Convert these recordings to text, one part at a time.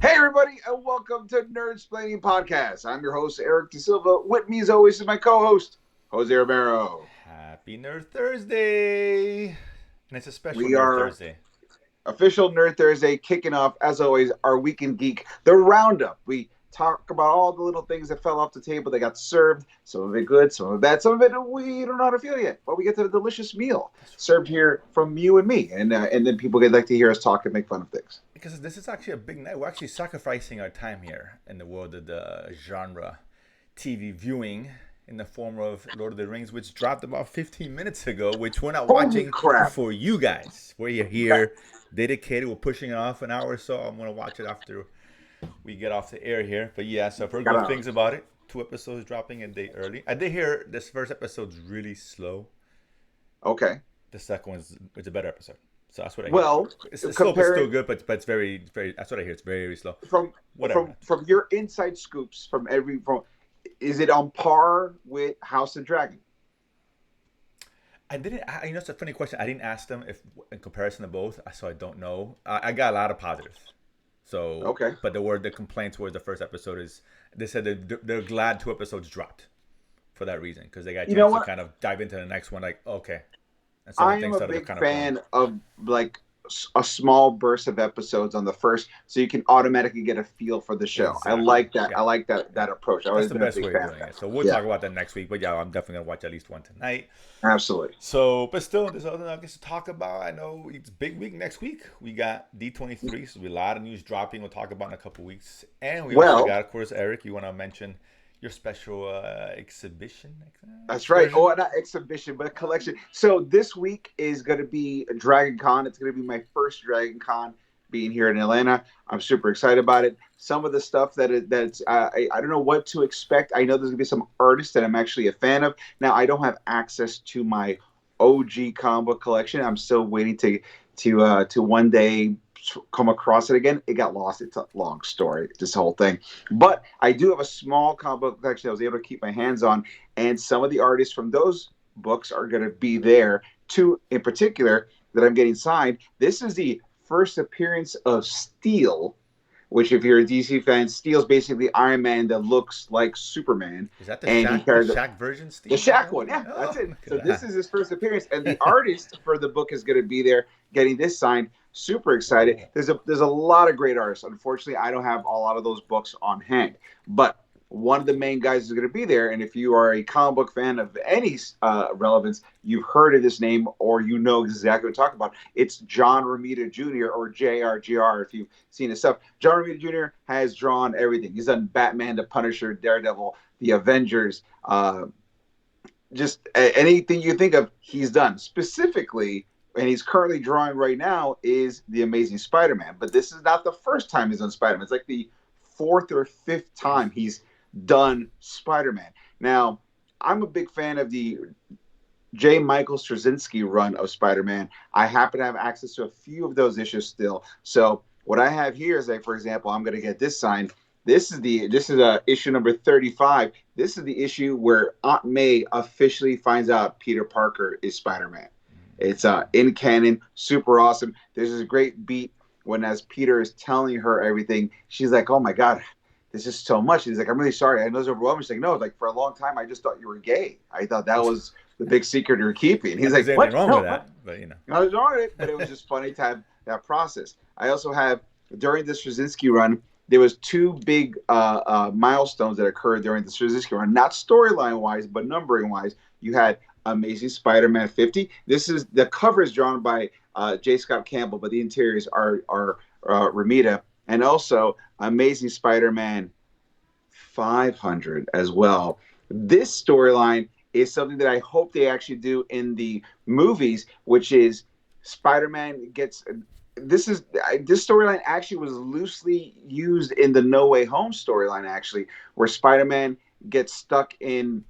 Hey, everybody, and welcome to Nerdsplaining Podcast. I'm your host, Eric De Silva. With me, as always, is my co-host, Jose Romero. Happy Nerd Thursday! And it's a special We Nerd are Thursday. official Nerd Thursday, kicking off, as always, our Weekend Geek, the Roundup. We talk about all the little things that fell off the table that got served. Some of it good, some of it bad, some of it we don't know how to feel yet. But we get to the delicious meal That's served here from you and me, and then people get like to hear us talk and make fun of things. because this is actually a big night. We're actually sacrificing our time here in the world of the genre TV viewing in the form of Lord of the Rings, which dropped about 15 minutes ago, which we're not Holy watching crap! for you guys. We're here, dedicated. We're pushing it off an hour or so. I'm going to watch it after we get off the air here. But yeah, so I've heard good Gotta, things about it. 2 episodes dropping a day early. I did hear this first episode's really slow. okay. The second one's it's a better episode. So that's what I hear. Well, It's slow, but still comparing good. But it's very. That's what I hear. It's very slow. from Whatever. from your inside scoops from is it on par with House and Dragon? I didn't. It's a funny question. I didn't ask them if in comparison to both, so I don't know. I got a lot of positives. So, Okay. but the complaints were the first episode is they said they're glad 2 episodes dropped for that reason because they got a You know chance to what? kind of dive into the next one. Like okay, and some of I the am things a that are big kind of fun. fan of like a small burst of episodes on the first, so you can automatically get a feel for the show. I Exactly. like that. Yeah. I like that Yeah. approach. I've That's always the been a best big way of fan of doing that. it. So we'll Yeah, talk about that next week. But yeah, I'm definitely gonna watch at least one tonight. absolutely. So, but still, there's other nuggets to talk about. I know it's big week next week. We got D23, so there'll be a lot of news dropping. We'll talk about in a couple weeks, and we also Well, got, of course, Eric. You want to mention your special exhibition that's right. excursion? Oh, not exhibition, but a collection. So this week is going to be Dragon Con. It's going to be my first Dragon Con being here in Atlanta. I'm super excited about it. Some of the stuff that's I don't know what to expect. I know there's going to be some artists that I'm actually a fan of. Now I don't have access to my OG comic book collection. I'm still waiting to one day come across it again. It got lost. It's a long story, this whole thing. But I do have a small comic book collection I was able to keep my hands on, and some of the artists from those books are going to be there. Two in particular that I'm getting signed. This is the first appearance of Steel, which, if you're a DC fan, Steel's basically Iron Man that looks like Superman, Is that the and he Shaq, the carries Shaq version, the Steve? Is Shaq that one. one? Yeah, that's Oh, it. look So at this that. is his first appearance, and the artist for the book is going to be there getting this signed. Super excited. Cool. There's a lot of great artists. Unfortunately, I don't have a lot of those books on hand, but one of the main guys is going to be there. And if you are a comic book fan of any relevance, you've heard of this name or you know exactly what I'm talking about. It's John Romita Jr. or JRGR if you've seen his stuff. John Romita Jr. has drawn everything. He's done Batman, The Punisher, Daredevil, The Avengers, just anything you think of, he's done. Specifically, and he's currently drawing right now, is the Amazing Spider-Man. But this is not the first time he's done Spider-Man. It's like the fourth or fifth time he's done Spider-Man. Now, I'm a big fan of the J. Michael Straczynski run of Spider-Man. I happen to have access to a few of those issues still. So what I have here is like, for example, I'm going to get this signed. This is issue number 35. This is the issue where Aunt May officially finds out Peter Parker is Spider-Man. It's in canon, super awesome. There's this great beat when as Peter is telling her everything, she's like, "Oh my god, this is so much." He's like, "I'm really sorry. I know it's overwhelming." She's like, "No, like for a long time, I just thought you were gay. I thought that was the big secret you were keeping." He's Not that like, there's anything "What? wrong with No, what?" that, but you know. I was on it, but it was just funny to have that process. I also have during the Straczynski run, there was two big milestones that occurred during the Straczynski run, not storyline wise, but numbering wise. You had Amazing Spider-Man 50. This is the cover is drawn by J. Scott Campbell, but the interiors are Ramita, and also Amazing Spider-Man 500 as well. This storyline is something that I hope they actually do in the movies, which is Spider-Man gets. This storyline actually was loosely used in the No Way Home storyline, actually, where Spider-Man gets stuck in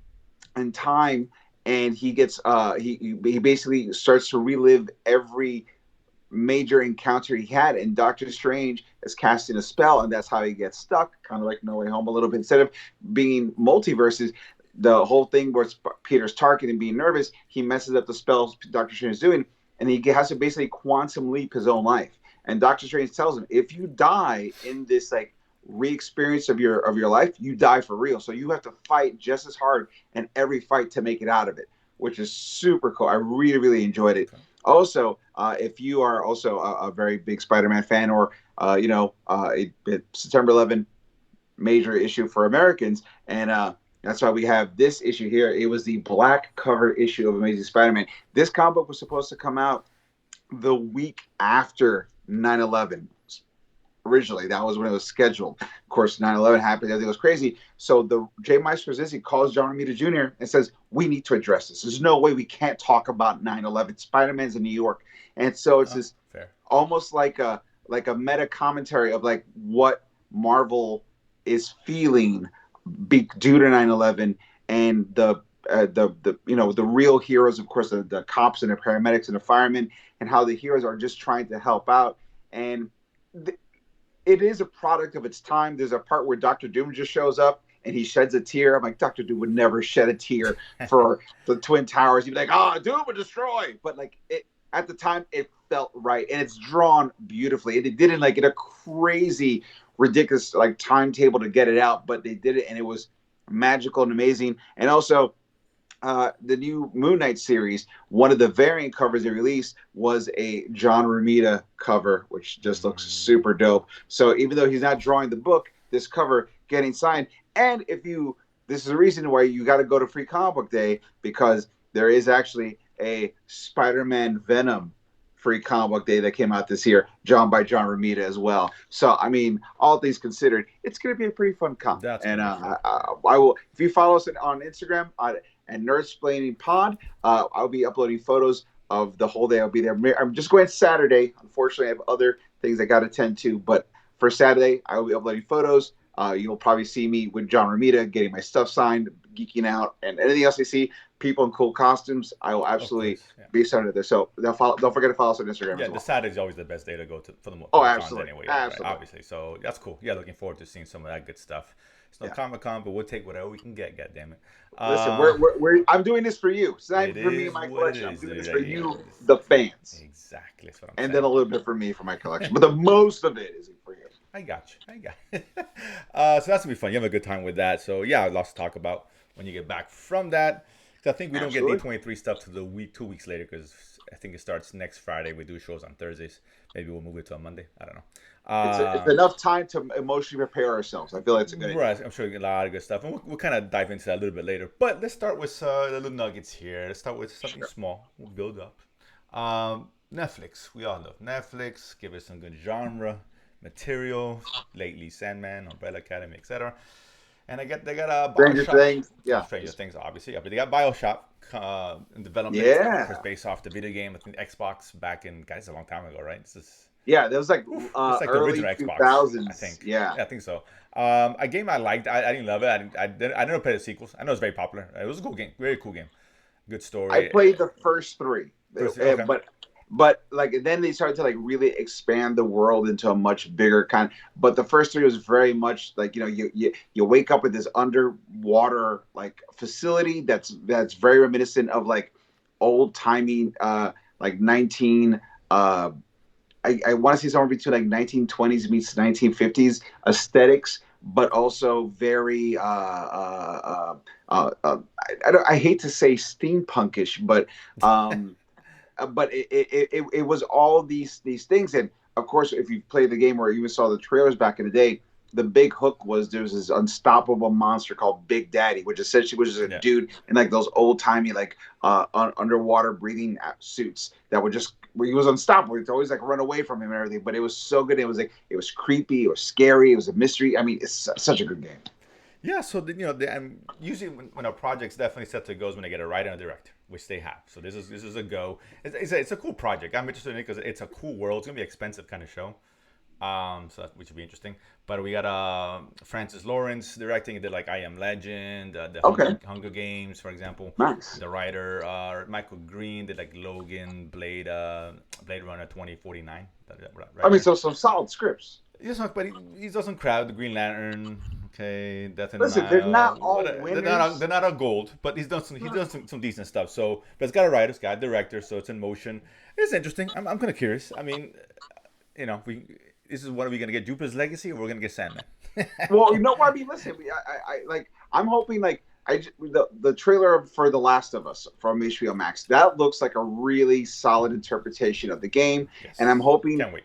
time, and he gets he basically starts to relive every major encounter he had, and Doctor Strange is casting a spell, and that's how he gets stuck, kind of like No Way Home a little bit. Instead of being multiverses, the whole thing where Peter's targeting and being nervous, he messes up the spells Doctor Strange is doing, and he has to basically quantum leap his own life. And Doctor Strange tells him, if you die in this like re-experience of your life, you die for real. So you have to fight just as hard in every fight to make it out of it, which is super cool. I really really enjoyed it. Okay. Also, if you are also a very big Spider-Man fan, or September 11th major issue for Americans, and that's why we have this issue here. It was the black cover issue of Amazing Spider-Man. This comic book was supposed to come out the week after 9/11. Originally, that was when it was scheduled. Of course, 9/11 happened. Everything was crazy. So the J. Miles Straczynski calls John Romita Jr. and says, "We need to address this. There's no way we can't talk about 9/11. Spider-Man's in New York." And so it's this Fair. almost like a meta commentary of like what Marvel is feeling due to 9/11, and the the real heroes, of course, the cops and the paramedics and the firemen, and how the heroes are just trying to help out. And it is a product of its time. There's a part where Doctor Doom just shows up and he sheds a tear. I'm like, Doctor Doom would never shed a tear for the Twin Towers. He'd be like, "Ah, oh, Doom would destroy." But like it at the time, it felt right, and it's drawn beautifully. And it didn't like in a crazy, ridiculous like timetable to get it out, but they did it, and it was magical and amazing. And also, the new Moon Knight series, one of the variant covers they released was a John Romita cover, which just looks super dope. So even though he's not drawing the book, this cover getting signed. And this is the reason why you got to go to Free Comic Book Day, because there is actually a Spider-Man Venom Free Comic Book Day that came out this year, drawn by John Romita as well. So I mean, all things considered, it's going to be a pretty fun comic. That's and I will, if you follow us on Instagram and Nerdsplaining Pod, I'll be uploading photos of the whole day. I'll be there. I'm just going Saturday. Unfortunately, I have other things I got to tend to, but for Saturday, I will be uploading photos. You'll probably see me with John Romita getting my stuff signed, geeking out, and anything else I see, people in cool costumes, I will absolutely be excited there. So don't forget to follow us on Instagram as well. The Saturday is always the best day to go to for the absolutely. Anyway, absolutely. Right? Obviously. So that's cool. Yeah, looking forward to seeing some of that good stuff. It's no Comic-Con, but we'll take whatever we can get. God damn it. Listen, I'm doing this for you. It's not for me and my collection. I'm doing this for you, the fans. Exactly. That's what I'm saying. And then a little bit for me for my collection, but the most of it is for you. I got you. So that's gonna be fun. You have a good time with that. So yeah, lots to talk about when you get back from that. I think we don't get D23 stuff to the week 2 weeks later, because I think it starts next Friday. We do shows on Thursdays. Maybe we'll move it to a Monday. I don't know. It's enough time to emotionally prepare ourselves. I feel like it's a good idea. Right. I'm sure we get a lot of good stuff, and we'll kind of dive into that a little bit later. But let's start with the little nuggets here. Let's start with something small. We'll build up. Netflix. We all love Netflix. Give us some good genre material. Lately, Sandman, Umbrella Academy, etc. And they got a Stranger Things, Stranger Things, obviously. But they got Bioshock in development. Yeah, based off the video game. I think Xbox back in, guys, a long time ago, right? That was like early the original 2000s. I think. Yeah, I think so. A game I liked. I didn't love it. I never played the sequels. I know it's very popular. It was a cool game. Very cool game. Good story. I played the first 3, but like then they started to like really expand the world into a much bigger kind. But the first 3 was very much like you wake up with this underwater like facility that's very reminiscent of like old timey like 19 I want to say somewhere between like 1920s meets 1950s aesthetics, but also very I hate to say steampunkish, but it was all these things. And of course, if you played the game or even saw the trailers back in the day, the big hook was there was this unstoppable monster called Big Daddy, which essentially was just a dude in like those old timey like underwater breathing suits that would just where he was unstoppable. It's always like run away from him and everything. But it was so good. It was like it was creepy. It was scary. It was a mystery. I mean, it's such a good game. Yeah, so usually when a project's definitely set to go is when they get a writer and a director, which they have. So this is a go. It's a cool project. I'm interested in it because it's a cool world. It's gonna be an expensive kind of show, which would be interesting. But we got Francis Lawrence directing. He did like I Am Legend, the Hunger Games, for example. Nice. The writer Michael Green did like Logan, Blade Runner 2049. Right, I mean, so some solid scripts. Yes, but he doesn't crowd the Green Lantern. Okay, Death in Listen, the Nile. they're not all winners. They're not all gold, but he's done some decent stuff. So, but it's got a writer, it's got a director, so it's in motion. It's interesting. I'm kind of curious. I mean, we this is what are we gonna get? Jupiter's Legacy, or we're gonna get Sandman? Well, you know what I mean. Listen, like I'm hoping like the trailer for The Last of Us from HBO Max that looks like a really solid interpretation of the game, and I'm Yes, hoping can't wait.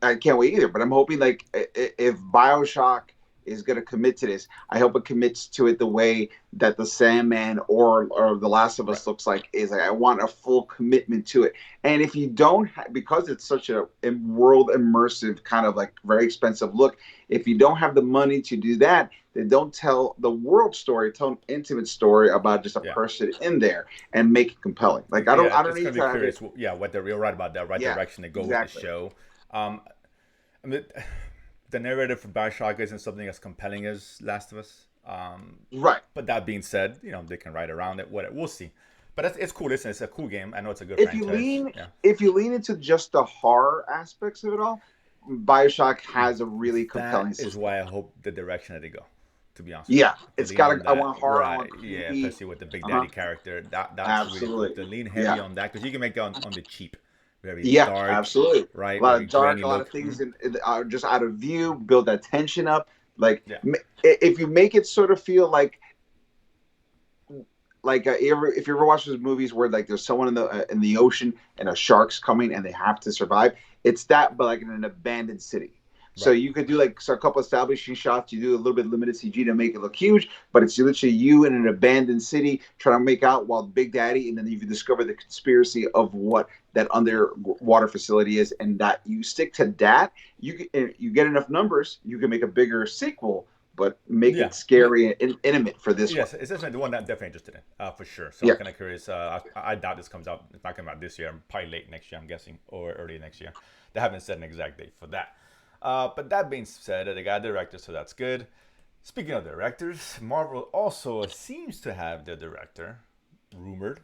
I can't wait either. But I'm hoping like if Bioshock is going to commit to this, I hope it commits to it the way that the Sandman or The Last of Right. Us looks like. Is like I want a full commitment to it. And if you don't, because it's such a world immersive kind of like very expensive look, if you don't have the money to do that, then don't tell the world story, tell an intimate story about just a Yeah. person in there and make it compelling. Like Yeah, I don't it's need gonna be to have it. curious. Yeah, what they're right about that right Yeah, direction to go with the exactly. show. Um, I mean, the narrative for Bioshock isn't something as compelling as Last of Us. Right. But that being said, they can write around it. What we'll see. But it's cool. Listen, it's a cool game. I know it's a good if you franchise. lean Yeah. if you lean into just the horror aspects of it all, Bioshock has a really That compelling is system. why I hope the direction that they go. To be honest with you, Yeah, to it's lean got. on I that, want horror. I right? want Yeah, creepy. especially with the Big Uh huh. Daddy character. That's really cool. To Absolutely. lean heavy Yeah. on that because you can make that on the cheap, very Yeah. dark, Absolutely. A right? lot Very of dark. grainy A lot of look. things are just out of view. Build that tension up. Like Yeah. if you make it sort of feel like if you ever watch those movies where like there's someone in the ocean and a shark's coming and they have to survive, it's that but like in an abandoned city. So Right. you could do like a couple establishing shots. You do a little bit of limited CG to make it look huge, but it's literally you in an abandoned city trying to make out while Big Daddy, and then you discover the conspiracy of what that underwater facility is, and that you stick to that. You get enough numbers, you can make a bigger sequel, but make Yeah. it scary and intimate for this one. Yes, it's definitely the one that I'm definitely interested in, for sure. So I'm Yeah. kind of curious. I doubt this comes out. It's not coming out this year. Probably late next year, I'm guessing, or early next year. They haven't set an exact date for that. But that being said, they got a director, so that's good. Speaking of directors, Marvel also seems to have their director rumored,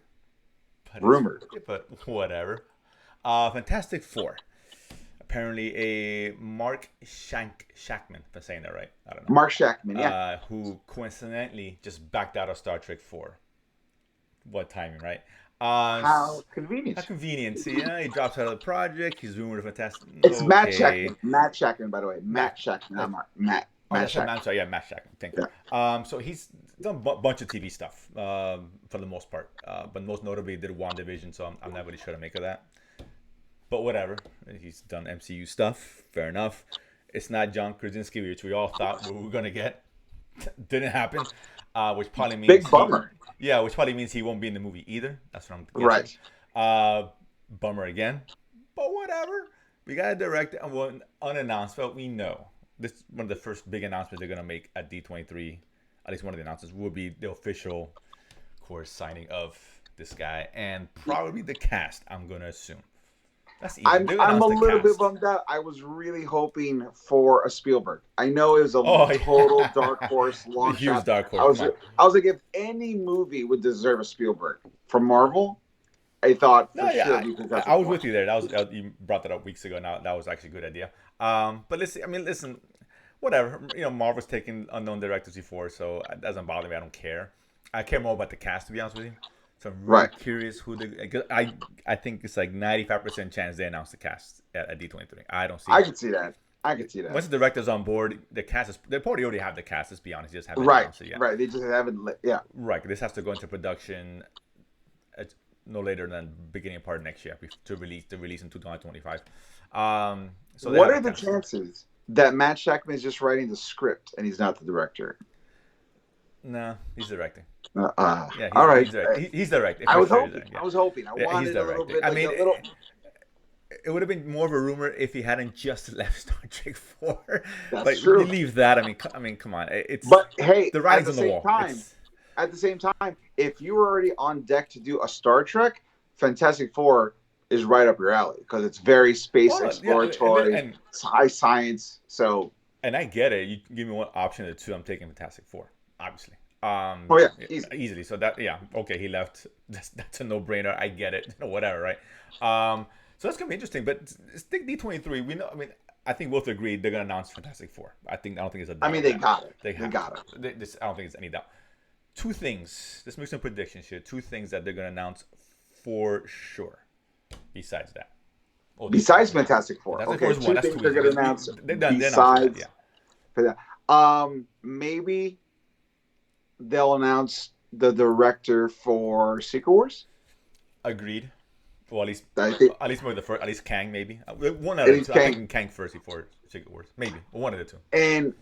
but Rumored. but whatever. Fantastic Four. Apparently, a Mark Shackman, if I'm saying that right. I don't know. Mark Shackman, yeah. Who coincidentally just backed out of Star Trek 4. What timing, right? How How convenient. convenient. See, yeah, he drops out of the project. He's rumored of fantastic. It's Matt Okay. Shackman. Matt Shackman, by the way. Matt Matt. Shackman, Uh, not Mark. Matt. oh, Matt that's right. Shackman. I'm sorry. Yeah, Matt Shackman. Thank Yeah. you. So he's done a bunch of TV stuff for the most part. But most notably, did WandaVision, so I'm not really sure to make of that. But whatever. He's done MCU stuff. Fair enough. It's not John Krasinski, which we all thought we were going to get. Didn't happen. Which probably means Big bummer. which probably means he won't be in the movie either. That's what I'm guessing. Right. Bummer again. But whatever. We got a direct and one unannounced. Well, we know this is one of the first big announcements they're gonna make at D23. At least one of the announcements will be the official, of course, signing of this guy and probably the cast. I'm gonna assume. That's easy. They're gonna I'm a announce the little bit cast. bummed out. I was really hoping for a Spielberg. I know it was a Oh, total dark yeah. horse, The long huge shot. dark I horse. was Come on. I was like, if any movie would deserve a Spielberg from Marvel, I thought No, for yeah, sure it'd be I Fantastic was Four. with you there. You brought that up weeks ago. Now that was actually a good idea. But listen, I mean, listen, whatever. Marvel's taken unknown directors before, so it doesn't bother me. I don't care. I care more about the cast, to be honest with you. So I'm really Right. curious who the. 'Cause I think it's like 95% chance they announce the cast at D23. I don't see I it. could see that. I could see that. Once the director's on board, the cast is. They probably already have the cast. Let's be honest, they just haven't Right. announced it yet. Right. They just haven't. Yeah. Right. This has to go into production at no later than beginning part of next year to release in 2025. So they What have are the the cast. chances that Matt Shackman is just writing the script and he's not the director? No, he's directing. Yeah, All right. he's directing. He's directing I for was sure. hoping. Yeah, I was hoping. I yeah, he's wanted a little directing. bit I like mean, a little. it would have been more of a rumor if he hadn't just left Star Trek 4. That's Like you true. leave that. I mean, come on. It's But hey, the at writing's the on the same wall. time, if you were already on deck to do a Star Trek, Fantastic Four is right up your alley because it's very space Oh yeah, exploratory, it's high science. So, and I get it. You can give me one option of the two. I'm taking Fantastic Four, obviously. oh yeah, easy. Easily. So that okay, he left. That's a no brainer. I get it. Whatever, right? So that's gonna be interesting. But stick D23. We know. I mean, I think both agree they're gonna announce Fantastic Four. I don't think it's a doubt. I mean, they that. got it. They They got it. This I don't think it's any doubt. Two things. Let's make some predictions here. Two things that they're gonna announce for sure. Besides that, Oh, this Besides Fantastic. Fantastic Four. Fantastic Four Okay, is one. two That's things too they're easy. going to announce They announced for that. besides Yeah. for that. Maybe they'll announce the director for Secret Wars. Agreed. Well, I think at least maybe the first, at least Kang maybe. One out it of the is two. I'm Kang. thinking Kang first before Secret Wars. Maybe one of the two. And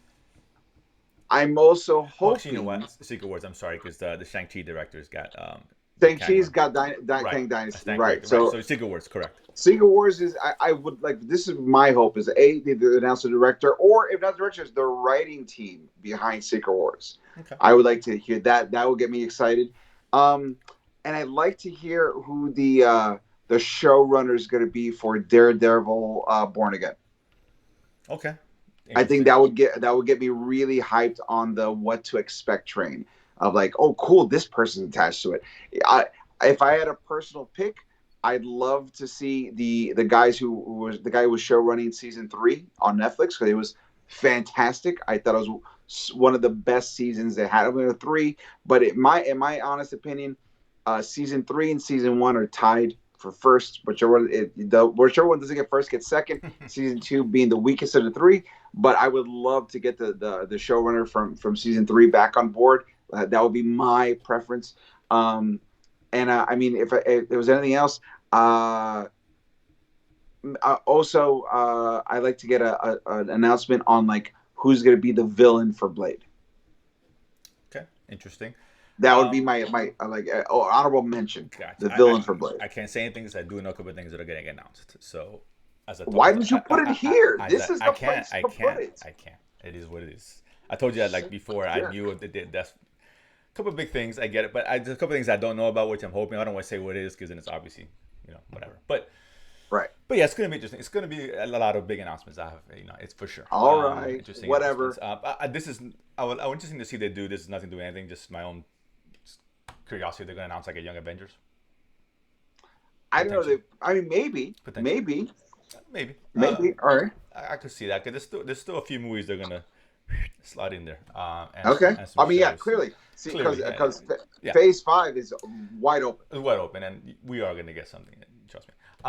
I'm also Oh, actually, you know hoping what? Secret Wars. I'm sorry, because the Shang-Chi director's got the Kang Shang-Chi's one. got Right. Kang A Dynasty, Shang right? character. Right. So So Secret Wars, correct. Secret Wars is I would like this is my hope is they announce the director or if not the director, it's the writing team behind Secret Wars. Okay. I would like to hear that. That would get me excited. Um, and I'd like to hear who the showrunner is going to be for Daredevil Born Again. Okay. I think Interesting. that would get me really hyped on the what to expect train of like, oh, cool, this person's attached to it. I, if I had a personal pick, I'd love to see the guys who was the guy who was show running season 3 on Netflix because it was fantastic. I thought it was one of the best seasons they had. I mean, 3, but in my honest opinion, season 3 and season 1 are tied for first. Whichever one doesn't get first gets second. Season 2 being the weakest of the 3, but I would love to get the showrunner from season 3 back on board. That would be my preference. And I mean, if there was anything else, uh, also I'd like to get an announcement on like who's going to be the villain for Blade. Okay. Interesting. That would be Um, my honorable mention. gotcha. The villain for Blade. I can't say anything because I do know a couple of things that are getting announced. So, as I Why told you, don't you put it here? as This is I the can't, place to put it. I can't. It is what it is. I told you that like before. I Sure. knew that's a couple of big things. I get it, but there's a couple of things I don't know about, which I'm hoping. I don't want to say what it is because then it's obviously, whatever. Right. But yeah, it's gonna be interesting. It's gonna be a lot of big announcements. It's for sure. All right. Interesting Whatever. announcements. This is I would interesting to see they do. This is nothing to do with anything. Just my own curiosity. They're gonna announce like a Young Avengers. I don't know. Potentially. I mean, maybe, Potentially. maybe, Maybe. maybe. All right. I could see that because there's still a few movies they're gonna slide in there. Okay. And some I mean, yeah, shows. clearly. See, Clearly, because yeah, Phase 5 is wide open. it's wide open, and we are gonna get something. Trust me. But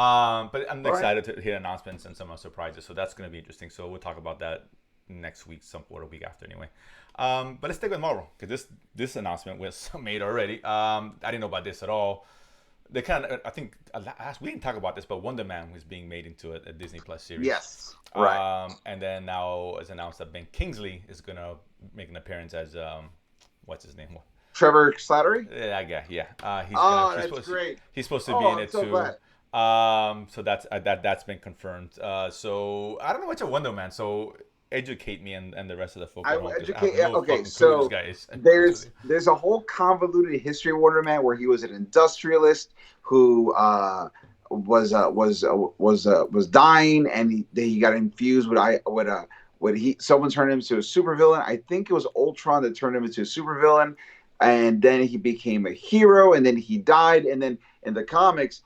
I'm All right. excited to hear announcements and some surprises. So that's gonna be interesting. So we'll talk about that next week, some or a week after, anyway. But let's stick with Marvel because this announcement was made already. I didn't know about this at all. They kind of, I think, we didn't talk about this, but Wonder Man was being made into a Disney Plus series. Yes. Right. And then now it's announced that Ben Kingsley is gonna make an appearance as what's his name? Trevor Slattery? Yeah, yeah. He's That's supposed great. he's supposed to be in I'm it so too. glad. So that's been confirmed. So I don't know much of Wonder Man. So educate me and the rest of the folks I at will home. 'Cause I educate. have no Okay, fucking clue who this so guy is. there's a whole convoluted history of Wonder Man where he was an industrialist who was dying, and he got infused with someone turned him into a supervillain. I think it was Ultron that turned him into a supervillain, and then he became a hero, and then he died, and then in the comics,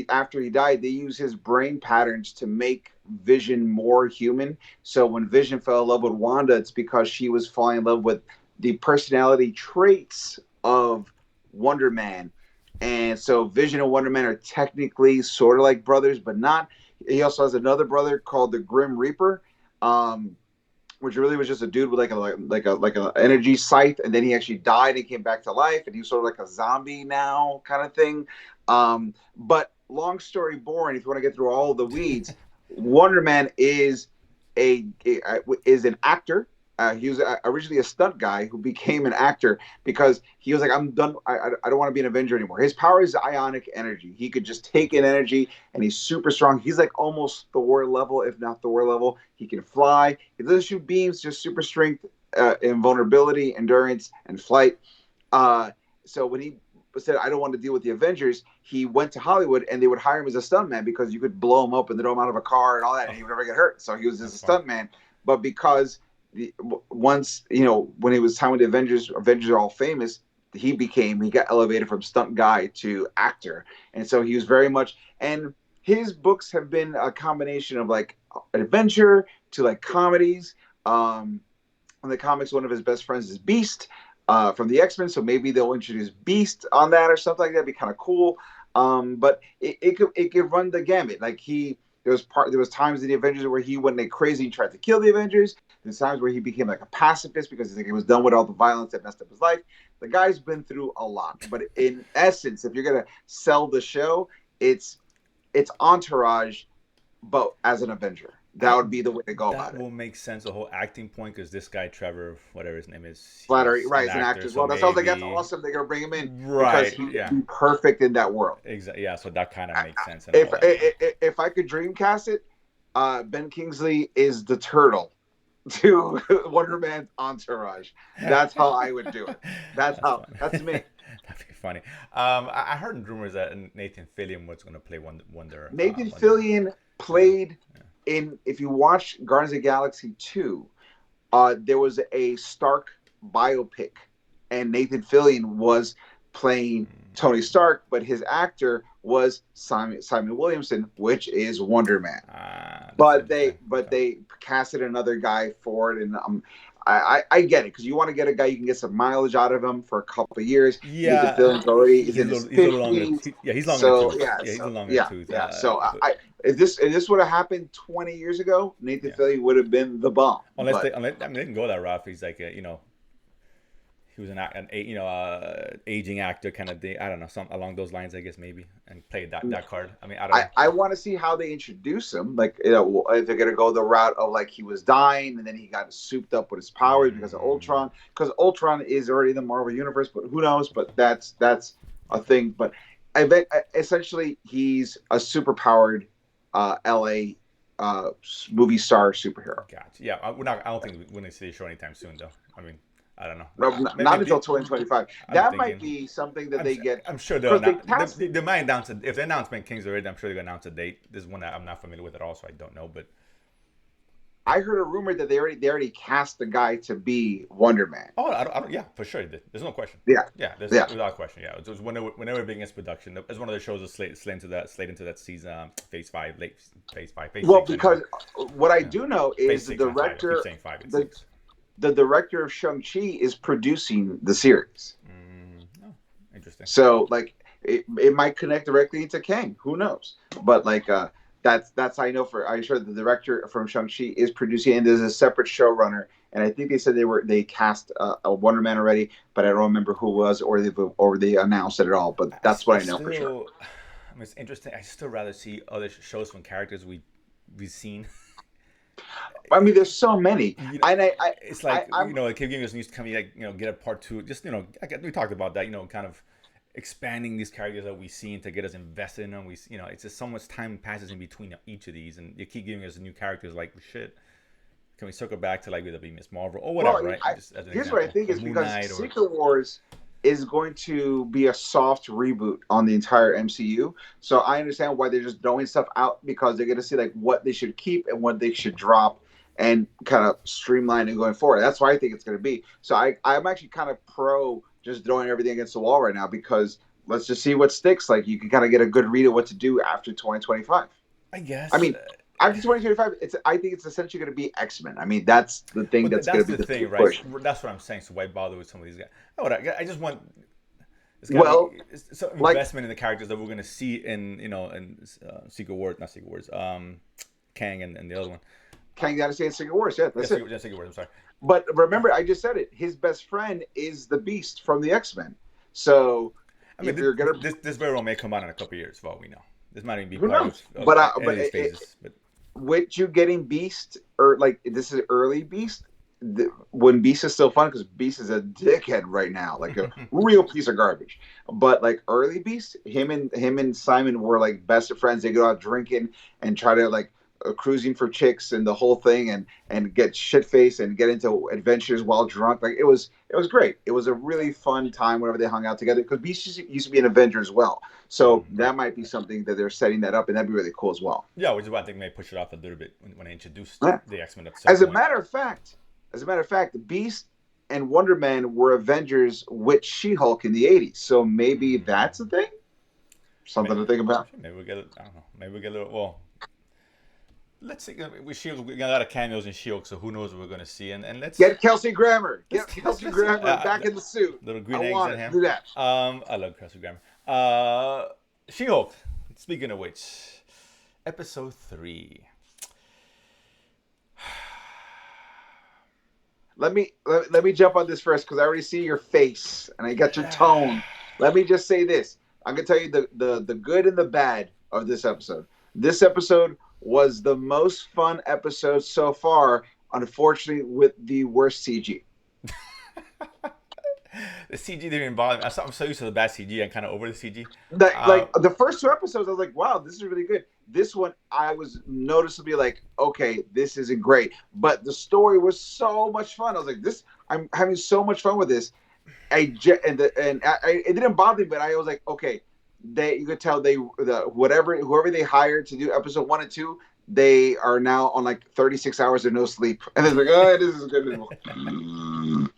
after he died, they used his brain patterns to make Vision more human. So when Vision fell in love with Wanda, it's because she was falling in love with the personality traits of Wonder Man. And so Vision and Wonder Man are technically sort of like brothers, but not. He also has another brother called the Grim Reaper, um, which really was just a dude with like a energy scythe, and then he actually died and came back to life, and he was sort of like a zombie now kind of thing. But long story boring, if you want to get through all the weeds, Wonder Man is an actor. He was originally a stunt guy who became an actor because he was like, I'm done. I don't want to be an Avenger anymore. His power is ionic energy. He could just take in energy, and he's super strong. He's like almost Thor level, if not Thor level. He can fly. He doesn't shoot beams, just super strength, invulnerability, endurance, and flight. So when he said, I don't want to deal with the Avengers, he went to Hollywood, and they would hire him as a stuntman because you could blow him up and throw him out of a car and all that, and he would never get hurt. So he was just a stuntman. But because once when it was time with the Avengers are all famous, he got elevated from stunt guy to actor, and so he was very much. And his books have been a combination of like adventure to like comedies. In the comics, one of his best friends is Beast from the X-Men, so maybe they'll introduce Beast on that or something like that. It'd be kind of cool. But it could run the gamut. Like There was times in the Avengers where he went like crazy and tried to kill the Avengers. There's times where he became like a pacifist because he was done with all the violence that messed up his life. The guy's been through a lot. But in essence, if you're gonna sell the show, it's Entourage, but as an Avenger. That would be the way to go That about it. will make sense. The whole acting point, because this guy Trevor, whatever his name is, Flattery, he's right? an As an actor. actor as So well. That sounds like that's maybe awesome. They're gonna bring him in because right, he'd yeah, be perfect in that world. exactly, yeah. So that kind of makes sense and If all that. if I could dreamcast it, Ben Kingsley is the turtle to Wonder Man's entourage. That's how I would do it. That's That's how. fun. That's me. That'd be funny. I heard rumors that Nathan Fillion was going to play Nathan Wonder Man. Fillion Yeah, played in. If you watch Guardians of the Galaxy 2, there was a Stark biopic, and Nathan Fillion was playing Tony Stark, but his actor was Simon Williamson, which is Wonder Man. that's interesting. But Okay. they casted another guy for it, and I get it because you want to get a guy you can get some mileage out of him for a couple of years. Nathan Yeah, Fillion's already is in his he's a little long in the 50s, yeah, he's long in the so tooth. yeah, Yeah, he's a so long in the yeah, tooth. yeah. So But if this would have happened 20 years ago, Nathan yeah, Fillion would have been the bomb. But unless I mean they can go that route. He's like he was aging actor kind of thing. I don't know, some along those lines, I guess maybe, and played that card. I mean, I don't know. I want to see how they introduce him. Like, if they're gonna go the route of like he was dying and then he got souped up with his powers because of Mm, Ultron. Because Ultron is already in the Marvel universe, but who knows? But that's a thing. But I bet essentially he's a superpowered LA movie star superhero. gotcha. Yeah, we're not. I don't think we're gonna see the show anytime soon, though. I mean, I don't know. No, not Maybe until 2025. I'm That might thinking. be something that they get I'm sure they'll because they announce. casted. They might announce it if they announce Ben King's already. I'm sure they're gonna announce a date. This is one that I'm not familiar with at all, so I don't know. But I heard a rumor that they already cast the guy to be Wonder Man. oh, I don't, yeah, for sure. There's no question. Yeah, Yeah, there's yeah. without question. Yeah, it was whenever big against production. It's one of the shows that slate into that season, phase five, phase Well, six anyway. because what I Yeah, do know phase is six, not five. I keep saying five. It's the six. the director of Shang-Chi is producing the series. Oh, interesting. So like it might connect directly into Kang. Who knows? But like that's I know for I'm sure the director from Shang-Chi is producing and there's a separate showrunner. And I think they said they cast a Wonder Man already, but I don't remember who it was or they announced it at all. But that's I what I know for sure. still, I mean, it's interesting. I still rather see other shows from characters we've seen. I mean, there's so many, You know, and it's like I'm like Cave Gamers needs to come like get a part two. Just we talked about that. Kind of expanding these characters that we see to get us invested in them. It's just so much time passes in between each of these, and you keep giving us new characters. Like shit, can we circle back to like with the Miss Marvel or whatever, well. right? Just as an Here's what I example, think or is Moon because Knight or Secret Wars is going to be a soft reboot on the entire MCU. So I understand why they're just throwing stuff out because they're going to see like what they should keep and what they should drop and kind of streamline it going forward. That's why I think it's going to be. So I'm actually kind of pro just throwing everything against the wall right now because let's just see what sticks. Like you can kind of get a good read of what to do after 2025. I I guess. mean, after 2025, I think it's essentially going to be X-Men. I mean, that's the thing But that's going that's to be the the thing, big right? push. That's what I'm saying. So why bother with some of these guys? I just want it's got to Well, be some like investment in the characters that we're gonna see in Secret Wars, not Secret Wars, Kang and the other one. Kang got to say in Secret Wars. Yeah, Yeah, that's it. Secret Wars. I'm sorry. But remember, I just said it. His best friend is the Beast from the X-Men. So I mean, if you're gonna, this very well may come out in a couple of years, for all we know. This might even be who part knows? of But any of these phases. But with you getting Beast or like this is early Beast. When Beast is still fun because Beast is a dickhead right now, like a real piece of garbage. But like early Beast, him and Simon were like best of friends. They go out drinking and try to like cruising for chicks and the whole thing, and get shit faced and get into adventures while drunk. Like it was great. It was a really fun time whenever they hung out together because Beast used to be an Avenger as well. So right. that might be something that they're setting that up, and that'd be really cool as well. Yeah, which is why I think they push it off a little bit when they introduced Yeah. the X Men at some As a point. matter of fact, Beast and Wonder Man were Avengers with She-Hulk in the '80s. So maybe that's a thing. Something to think about. Maybe we get. I don't know. Maybe we get a little. Well, let's see. We got a lot of cameos in Shield, so who knows what we're gonna see? And let's Get Kelsey Grammer. Get let's- Kelsey let's- Grammer uh, back in the suit. little green I eggs want in it. him. Do that. I love Kelsey Grammer. She-Hulk. Speaking of which, episode 3. Let me jump on this first because I already see your face and I got your tone. Let me just say this. I'm gonna tell you the good and the bad of this episode. This episode was the most fun episode so far, unfortunately, with the worst CG. The CG didn't bother me. I'm so used to the bad CG. I'm kind of over the CG. Like the first two episodes, I was like, wow, this is really good. This one, I was noticeably like, okay, this isn't great. But the story was so much fun. I was like, I'm having so much fun with this. It didn't bother me, but I was like, okay, you could tell whoever they hired to do episode 1 and 2, they are now on like 36 hours of no sleep, and they're like, oh, this is good.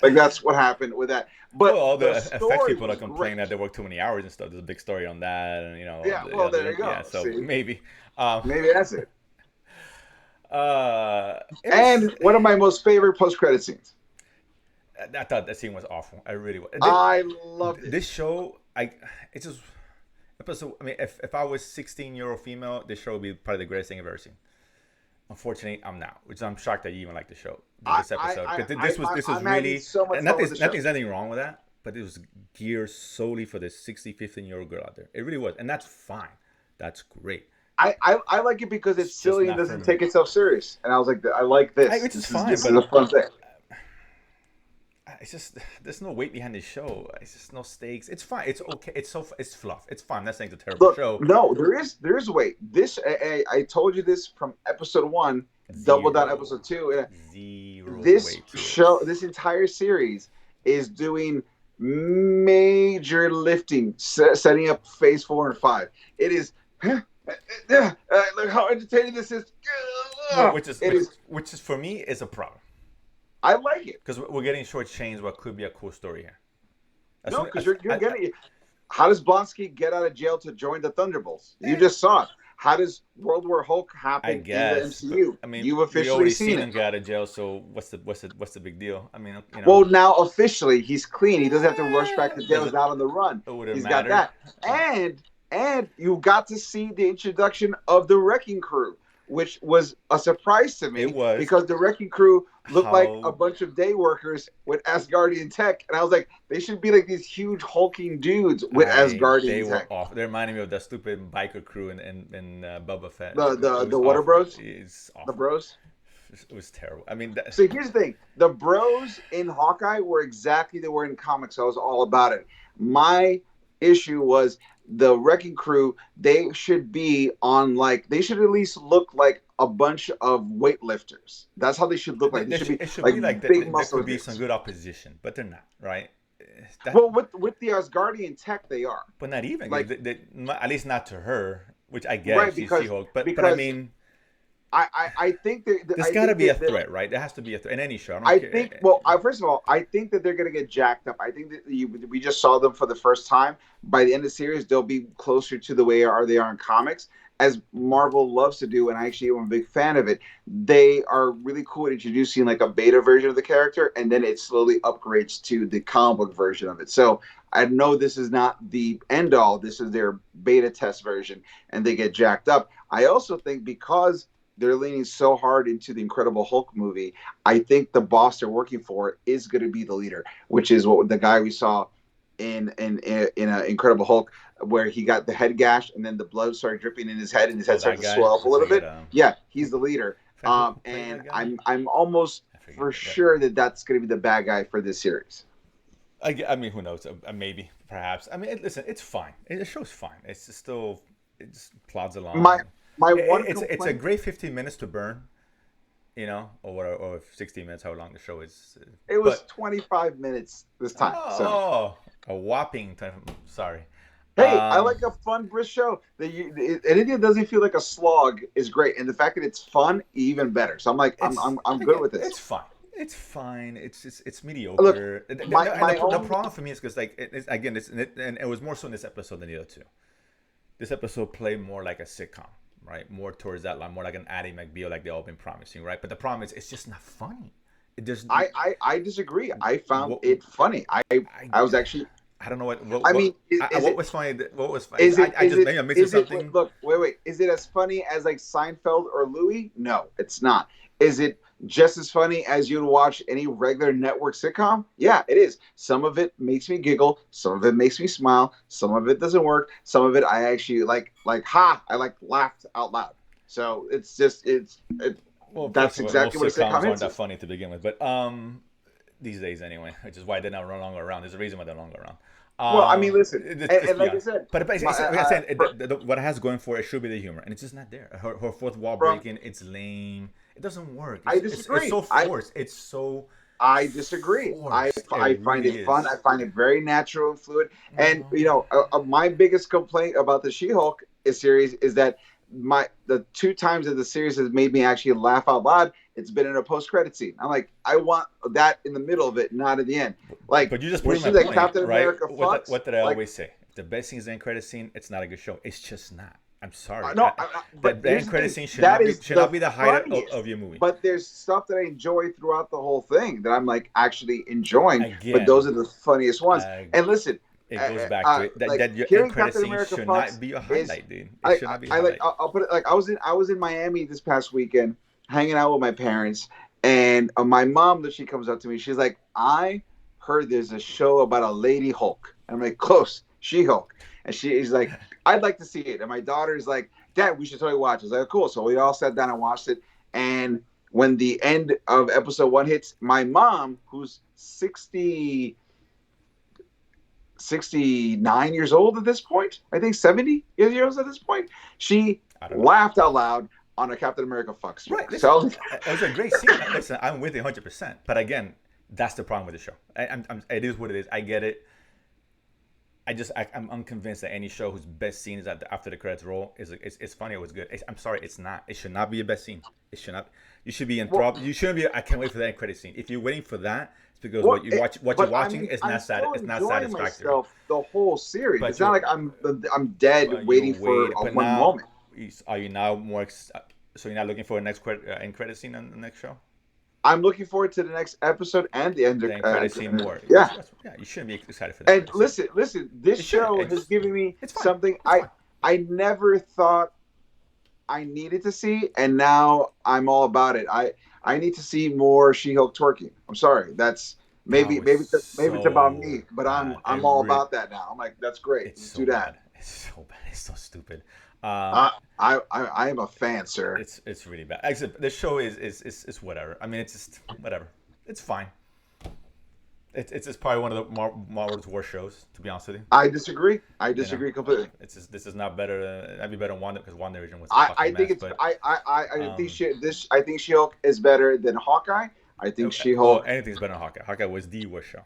Like that's what happened with that. But all the effects people are was complaining great. that they work too many hours and stuff. There's a big story on that, and Yeah, well, there you go. Yeah, so See? maybe. Maybe that's it. It And one of my most favorite post-credit scenes. I thought that scene was awful. I really was. I loved it. This show, it's just episode. I mean, if I was 16-year-old female, this show would be probably the greatest thing I've ever seen. Unfortunately, I'm not, which I'm shocked that you even like the show. This episode, this was really so much nothing's anything wrong with that, but it was geared solely for this 15-year-old girl out there. It really was, and that's fine. That's great. I like it because it's silly and doesn't take itself serious. And I was like, I like this. Which is fine, this but is a fun thing. It's just there's no weight behind this show. It's just no stakes. It's fine. It's okay. It's fluff. It's fine. That's saying it's a terrible show. No, there is weight. This I told you this from episode 1. Double down episode 2. Zero. This show, this entire series is doing major lifting, setting up phase 4 and 5. It is. Look how entertaining this is. Which is for me is a problem. I like it because we're getting shortchanged what could be a cool story here. No, because you're getting it. How does Blonsky get out of jail to join the Thunderbolts? You just saw it. How does World War Hulk happen in the MCU? I mean, you've officially seen him get out of jail. So what's the big deal? I mean, Well, now officially he's clean. He doesn't have to rush back to jail. He's out on the run. He's got that, and you got to see the introduction of the Wrecking Crew, which was a surprise to me. It was because the Wrecking Crew looked like a bunch of day workers with Asgardian tech, and I was like, they should be like these huge hulking dudes with Asgardian tech. They were off. They reminded me of that stupid biker crew in Boba Fett. The Water Bros. It's awful. The Bros. It was terrible. I mean, so here's the thing: the Bros in Hawkeye were exactly they were in comics. So I was all about it. My issue was the Wrecking Crew. They should be on they should at least look like a bunch of weightlifters. That's how they should look like. It should be like big muscle. There could be some good opposition, but they're not, right? Well, with the Asgardian tech, they are. But not even. At least not to her, which I guess right, she's She-Hulk. But I mean, I think there's got to be a threat, right? There has to be a threat in any show. I think. Well, first of all, I think that they're going to get jacked up. I think that we just saw them for the first time. By the end of the series, they'll be closer to the way they are in comics, as Marvel loves to do, and I actually am a big fan of it. They are really cool at introducing like a beta version of the character, and then it slowly upgrades to the comic book version of it. So I know this is not the end all. This is their beta test version, and they get jacked up. I also think because they're leaning so hard into the Incredible Hulk movie, I think the boss they're working for is going to be the leader, which is what the guy we saw in Incredible Hulk, where he got the head gash and then the blood started dripping in his head and his head started to swell up a little bit. Yeah, he's the leader. And I'm almost for sure that that's going to be the bad guy for this series. I mean, who knows? Maybe, perhaps. I mean, listen, it's fine. The show's fine. It's just still, it just plods along. It's a great 15 minutes to burn, or 16 minutes, how long the show is. It was 25 minutes this time. A whopping 20. Sorry. Hey, I like a fun, brisk show. Anything that doesn't feel like a slog is great, and the fact that it's fun, even better. So I'm like, I'm good with this. It's fine. It's fine. It's mediocre. Look, the problem for me is because it was more so in this episode than the other two. This episode played more like a sitcom, right? More towards that line, more like an Ally McBeal, like they've all been promising, right? But the problem is, it's just not funny. I disagree. I found it funny. I was actually. I don't know I mean, is what it was funny. What was funny? is it I is just it maybe I'm missing is it something. look, wait, is it as funny as like Seinfeld or Louis? No, it's not. Is it just as funny as you'd watch any regular network sitcom? Yeah, it is. Some of it makes me giggle, some of it makes me smile, some of it doesn't work, some of it I actually I like laughed out loud. So it's just Well, first that's of all, most exactly what a sitcoms sitcom aren't is. that funny to begin with, but these days anyway, which is why they're not no longer around. There's a reason why they're no longer around. Well, I mean, listen, and like Yeah, I said, but my like I said, what it has going for it should be the humor, and it's just not there. Her fourth wall from breaking, it's lame. It doesn't work. I It's disagree. so forced. It's so I disagree. forced. It I find really it fun. is. I find it very natural and fluid. And No. you know, my biggest complaint about the She-Hulk series is that the two times that the series has made me actually laugh out loud, it's been in a post-credit scene. I'm like, I want that in the middle of it, not at the end. Like But you just when proved my she's like point, Captain right? America fucks, What did I like always say? If the best scene is the end credit scene, it's not a good show. It's just not. I'm sorry. no, but The here's end the credit thing. scene That is should the not be the highlight funniest. of your movie. But there's stuff that I enjoy throughout the whole thing that I'm like actually enjoying. But those Again, are the funniest ones. uh, And listen, it goes back to it like that your end hearing credit Captain scene America should fucks not be a is highlight, dude. It should not be a like highlight. I'll put it like I was in Miami this past weekend hanging out with my parents, and my mom that she comes up to me, she's like, I heard there's a show about a lady Hulk. And I'm like, close, She Hulk, and she's like, I'd like to see it, and my daughter's like, Dad, we should totally watch it. I was like, cool. So we all sat down and watched it, and when the end of episode one hits, my mom, who's 69 years old at this point, I think 70 years at this point, she I don't know. laughed out loud on a Captain America fucks Right. joke. Listen, So it was a great scene. Listen, I'm with you 100%. But again, that's the problem with the show. It is what it is. I get it. I'm unconvinced that any show whose best scene is after the credits roll it's funny or it's good. I'm sorry, it's not. It should not be your best scene. It should not. You should be enthralled. You shouldn't be. I can't wait for that end credit scene. If you're waiting for that, it's because what you're watching is I'm not still it's not enjoying satisfactory. myself the whole series. But It's not like I'm dead you waiting for wait. But one now, moment. are you now more? So you're not looking for a next end credit scene on the next show? I'm looking forward to the next episode and the end. The end credit scene more. Yeah. Yeah, you shouldn't be excited for that. And listen. This show has given me something I never thought I needed to see, and now I'm all about it. I need to see more She-Hulk twerking. I'm sorry, that's maybe it's about me, but I'm all about that now. I'm like, that's great. Let's do that. It's so bad. It's so stupid. I am a fan, sir. It's really bad. Except the show is whatever. I mean, it's just whatever. It's fine. It's probably one of the Marvel's worst shows, to be honest with you. I disagree. I disagree completely. This is not better. I'd be better than Wanda because WandaVision was. I think it's. I think She-Hulk is better than Hawkeye. I think She-Hulk. Anything's better than Hawkeye. Hawkeye was the worst show.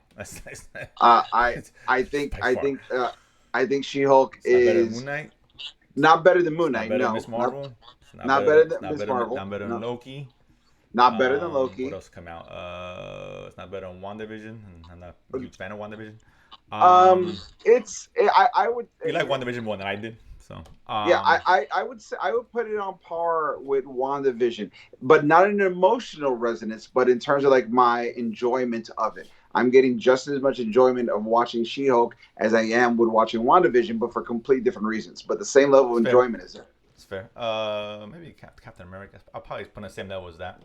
I think She-Hulk is not better than not better than Moon Moon Knight. Knight. Not better No, than Miss Marvel. not better than Miss Marvel. Not better than Loki. Not better than Loki. What else come out? It's not better than WandaVision. I'm not a huge fan of WandaVision. I would. You like WandaVision more than I did, so. Yeah, I would say I would put it on par with WandaVision, but not in an emotional resonance, but in terms of like my enjoyment of it. I'm getting just as much enjoyment of watching She-Hulk as I am with watching WandaVision, but for complete different reasons. But the same level of enjoyment is there. It's fair. Maybe Captain America. I'll probably put on the same level as that.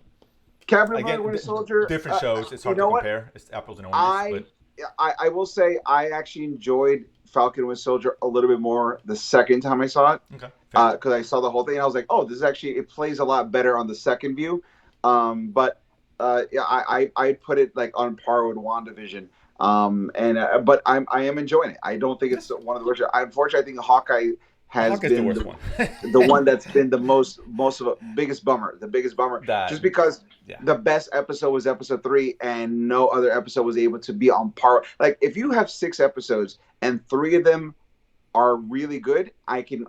Captain America, Winter Soldier. Different shows. It's hard to compare. It's apples and oranges. I will say I actually enjoyed Falcon Winter Soldier a little bit more the second time I saw it. Okay. Because I saw the whole thing and I was like, oh, this is actually, it plays a lot better on the second view. But I put it like on par with WandaVision. But I am enjoying it. I don't think it's one of the worst. Unfortunately, I think Hawkeye has been the worst one. The one that's been the most of a biggest bummer. The biggest bummer. Just because the best episode was episode 3 and no other episode was able to be on par. Like if you have 6 episodes and 3 of them are really good, I can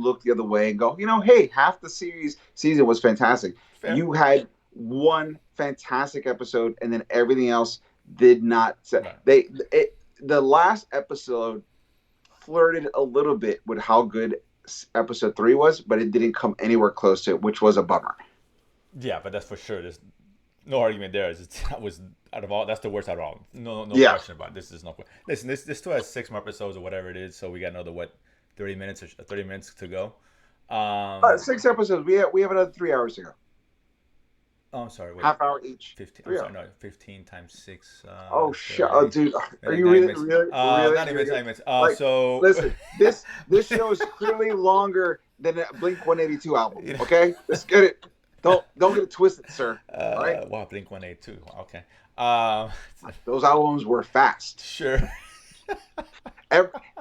look the other way and go, hey, half the season was fantastic. Fair. You had one fantastic episode and then everything else did not. The last episode flirted a little bit with how good episode 3 was, but it didn't come anywhere close to it, which was a bummer. Yeah, but that's for sure. No argument there. That was out of all. That's the worst out of all. No Yeah. question about it. This. Is no. Listen, this still has 6 more episodes or whatever it is. So we got another what, 30 minutes or 30 minutes to go. 6 episodes. We have another 3 hours to go. Oh, I'm sorry. Wait. Half hour each. 15. I'm 3 hours. sorry. No, 15 times 6. Oh, 30. dude, are you 9 really, minutes. really, 90 minutes. 90 minutes. like? So. Listen, this show is clearly longer than a Blink 182 album. You know, Okay, let's get it. Don't get it twisted, sir. All right. wow, Blink 182. Okay. Those albums were fast. Sure.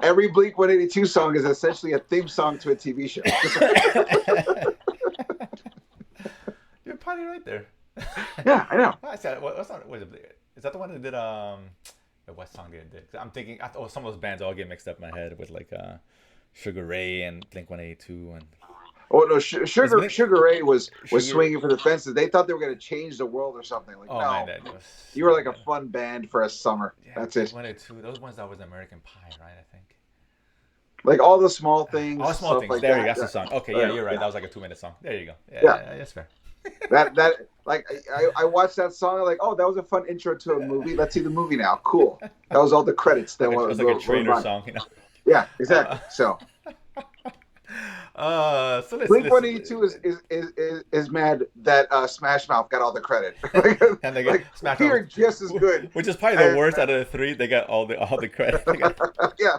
Every Blink 182 song is essentially a theme song to a TV show. You're probably right there. Yeah, I know. What's that? What's that? Is that the one that did what song they did? I'm thinking, some of those bands all get mixed up in my head with like Sugar Ray and Blink 182 and. Oh no, Sugar Ray was Sugar... swinging for the fences. They thought they were going to change the world or something. Like, oh, no, man, that was... you were like a fun band for a summer. Yeah, that's it. 182, those ones that was American Pie, right? I think. Like all the small things. All small things. Like there that. You go. That's the song. Okay, yeah, you're right. Yeah. That was like a 2-minute song. There you go. Yeah, that's fair. that like I watched that song. I'm like, oh, that was a fun intro to a movie. Let's see the movie now. Cool. That was all the credits. That was like a trailer song, you know. Yeah, exactly. So Blink 182 is mad that Smash Mouth got all the credit. And they got Smash Mouth Mouth just as good. Which is probably the worst out of the three. They got all the credit. Yeah.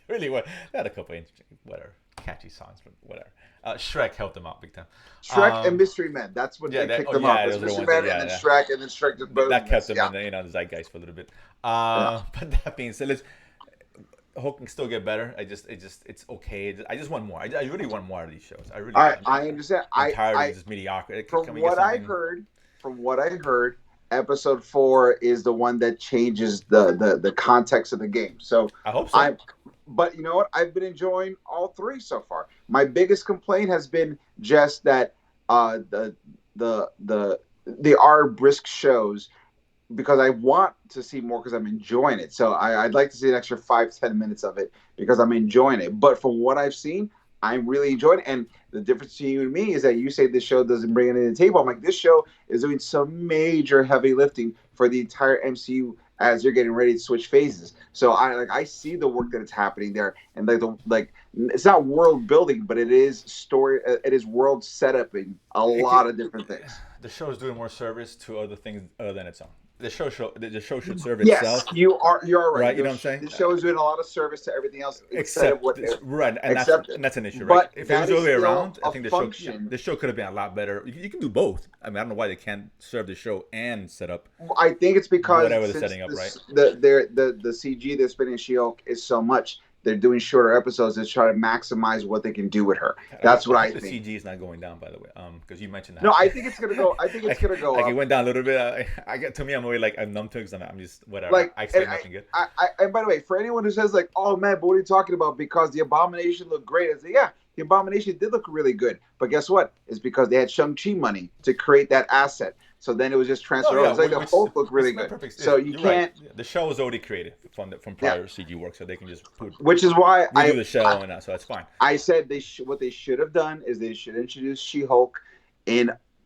Really, what? They had a couple of whatever catchy songs, but whatever. Shrek helped them out big time. Shrek and Mystery Men. That's what they picked them up. Mystery Men and then Shrek, and then Shrek just that kept them in the zeitgeist for a little bit. But that being said, Hulk can still get better. It's okay. I just want more. I really want more of these shows. I really. I understand. I'm tired of just mediocrity. From what I heard, episode 4 is the one that changes the context of the game. So I hope so. But you know what? I've been enjoying all 3 so far. My biggest complaint has been just that they are brisk shows, because I want to see more because I'm enjoying it. So I'd like to see an extra 5-10 minutes of it because I'm enjoying it. But from what I've seen, I'm really enjoying it. And the difference between you and me is that you say this show doesn't bring anything to the table. I'm like, this show is doing some major heavy lifting for the entire MCU as they're getting ready to switch phases. So I see the work that is happening there, and it's not world building, but it is world setup in a lot of different things. The show is doing more service to other things other than its own. The show should serve yes, itself. Yes, you are right. You know what I'm saying? The show is doing a lot of service to everything else except what right, and that's an issue, right? If it was the other way around, I think the show could have been a lot better. You can do both. I mean, I don't know why they can't serve the show and set up. I think it's because whatever they're setting up, right? The CG they're spending on She-Hulk is so much. They're doing shorter episodes to try to maximize what they can do with her. That's what I think. The CG is not going down, by the way, because you mentioned that. No, I think it's gonna go. I think it's gonna go. Like it went down a little bit. To me, I'm always like I'm numb to it because I'm just whatever. Like I expect nothing good. And by the way, for anyone who says like, "Oh man, but what are you talking about?" Because the Abomination looked great. I say, yeah, the Abomination did look really good. But guess what? It's because they had Shang-Chi money to create that asset. So then it was just transferred over. It's like the Hulk looked really good. Perfect. So you can't. Right. Yeah, the show was already created from prior CG work, so they can just put. Which is why I do the show and that, so that's fine. I said what they should have done is they should introduce She-Hulk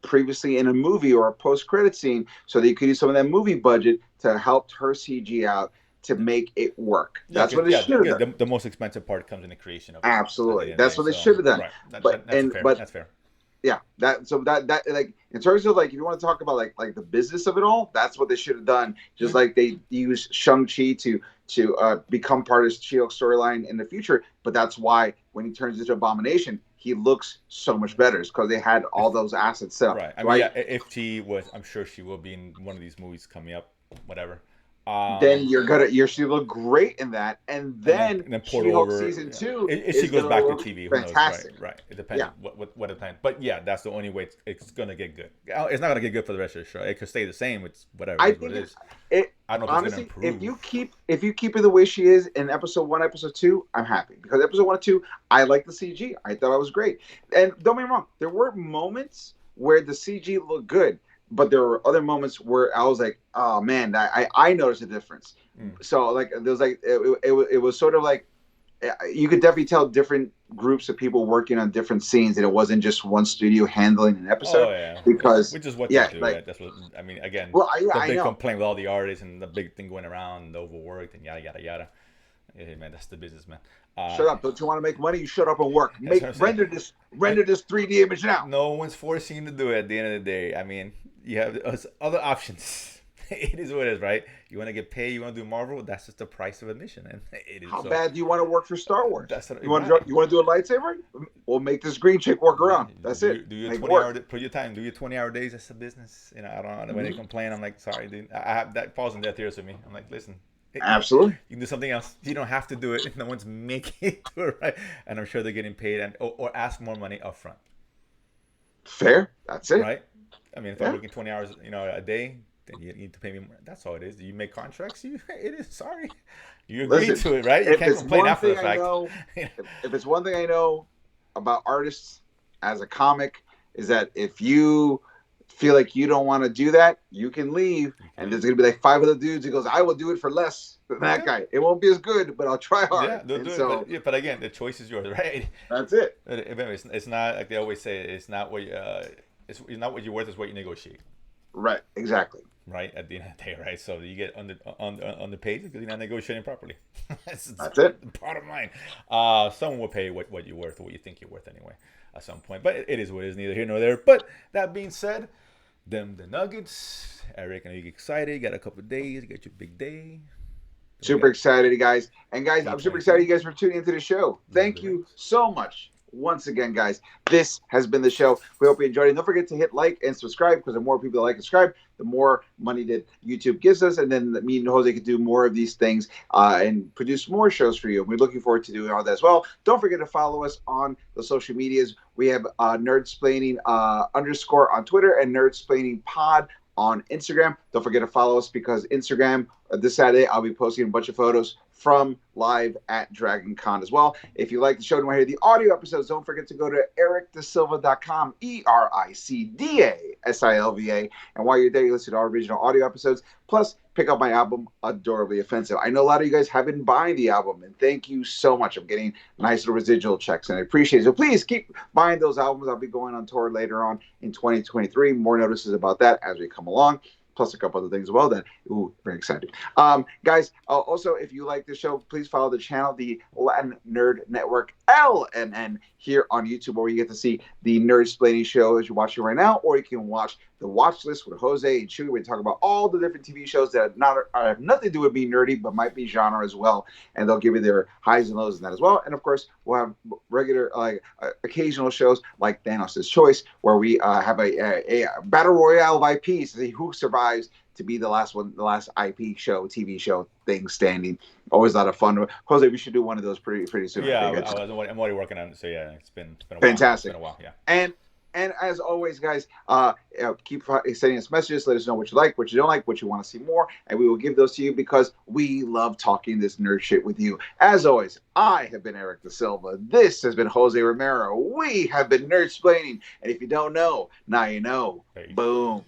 previously in a movie or a post-credit scene, so they could use some of that movie budget to help her CG out to make it work. That's what they should have done. The most expensive part comes in the creation of it. Absolutely, that's what they should have done. Right. That's fair. Yeah, that like in terms of like if you want to talk about like the business of it all, that's what they should have done. Just like they use Shang-Chi to become part of She-Hulk storyline in the future. But that's why when he turns into Abomination, he looks so much better. It's because they had all those assets set up. Right. I mean, yeah, if she was, I'm sure she will be in one of these movies coming up. Whatever. Then she look great in that, and then She-Hulk season 2. If she goes back to TV, fantastic. Who knows? Right. It depends what the plan. But yeah, that's the only way it's gonna get good. It's not gonna get good for the rest of the show. It could stay the same. It's whatever. I think it is. I don't know if it's gonna improve. If you keep it the way she is in episode 1, episode 2, I'm happy because episode 1 and 2, I like the CG. I thought it was great, and don't get me wrong, there were moments where the CG looked good. But there were other moments where I was like, "Oh man, I noticed a difference." So like there was like it was sort of like you could definitely tell different groups of people working on different scenes, and it wasn't just one studio handling an Oh episode. yeah, Because which is what they yeah, do. like, Right? That's what I mean. Again, well, the I big know. complaint with all the artists and the big thing going around, the overworked and yada yada yada. Hey man, that's the business, man. Shut up! Don't you want to make money? You shut up and work. That's what Make I'm saying. render this 3D image now. No one's forcing you to do it at the end of the day. I mean, you have other options. It is what it is, right? You want to get paid, you want to do Marvel, that's just the price of admission, and it is How so. bad do you want to work for Star Wars? That's You want right. to do a lightsaber? We'll make this green chick work around. That's it. Do your Make it 20 hour, work. put your time, do your 20-hour days. That's a business. I don't know when they complain. I'm like, sorry, dude. I have that falls in deaf ears with me. I'm like, listen, Absolutely. you can do something else. You don't have to do it if no one's making it do it right. And I'm sure they're getting paid and or ask more money up front. Fair. That's it. Right? I mean, if I'm Yeah. working 20 hours, a day, then you need to pay me more. That's all it is. Do you make contracts? It is. Sorry, you agree Listen, to it, right? You if can't it's complain one after the thing I fact. know, if it's one thing I know about artists as a comic, is that if you feel like you don't want to do that, you can leave. And there's gonna be like 5 other dudes who goes, I will do it for less than that Yeah. guy. It won't be as good, but I'll try Yeah, hard. they'll And do it. so But again, the choice is yours, right? that's it. It's not like they always say. It's not what it's not what you're worth. It's what you negotiate, Right. Exactly. right? At the end of the day, right? So you get underpaid because you're not negotiating properly. That's it. the bottom line. Someone will pay what you're worth or what you think you're worth anyway at some point. But it is what it is. Neither here nor there. But that being said, the Nuggets. Eric, I know you get excited. You got a couple of days. You got your big day. Super excited, guys. And guys, I'm super 8:23. excited you guys for tuning into the show. Thank you so much. Once again, guys, this has been the show. We hope you enjoyed it. Don't forget to hit like and subscribe, because the more people that like and subscribe, the more money that YouTube gives us. And then me and Jose can do more of these things and produce more shows for you. We're looking forward to doing all that as well. Don't forget to follow us on the social medias. We have Nerdsplaining _ on Twitter and Nerdsplaining Pod on Instagram. Don't forget to follow us, because Instagram, this Saturday, I'll be posting a bunch of photos from live at Dragon Con as well. If you like the show and want to hear the audio episodes, don't forget to go to ericdasilva.com, ERICDASILVA. And while you're there, you listen to our original audio episodes. Plus, pick up my album, Adorably Offensive. I know a lot of you guys have been buying the album, and thank you so much. I'm getting nice little residual checks, and I appreciate it. So please keep buying those albums. I'll be going on tour later on in 2023. More notices about that as we come along, plus a couple other things as well that, very excited. Guys, also, if you like the show, please follow the channel, the Latin Nerd Network, LNN, here on YouTube, where you get to see the Nerdsplaining show as you're watching right now, or you can watch the watch list with Jose and Chewy. We talk about all the different TV shows that have nothing to do with being nerdy, but might be genre as well, and they'll give you their highs and lows in that as well. And of course, we'll have regular, occasional shows like Thanos' Choice, where we have a battle royale of IPs to see who survives to be the last IP show, TV show thing standing. Always a lot of fun. Jose, we should do one of those pretty soon. Yeah, I think. I'm already working on it. So yeah, it's been a while. Fantastic. It's been a while, yeah. And as always, guys, keep sending us messages. Let us know what you like, what you don't like, what you want to see more, and we will give those to you, because we love talking this nerd shit with you. As always, I have been Eric Da Silva. This has been Jose Romero. We have been Nerdsplaining, and if you don't know, now you know. Boom.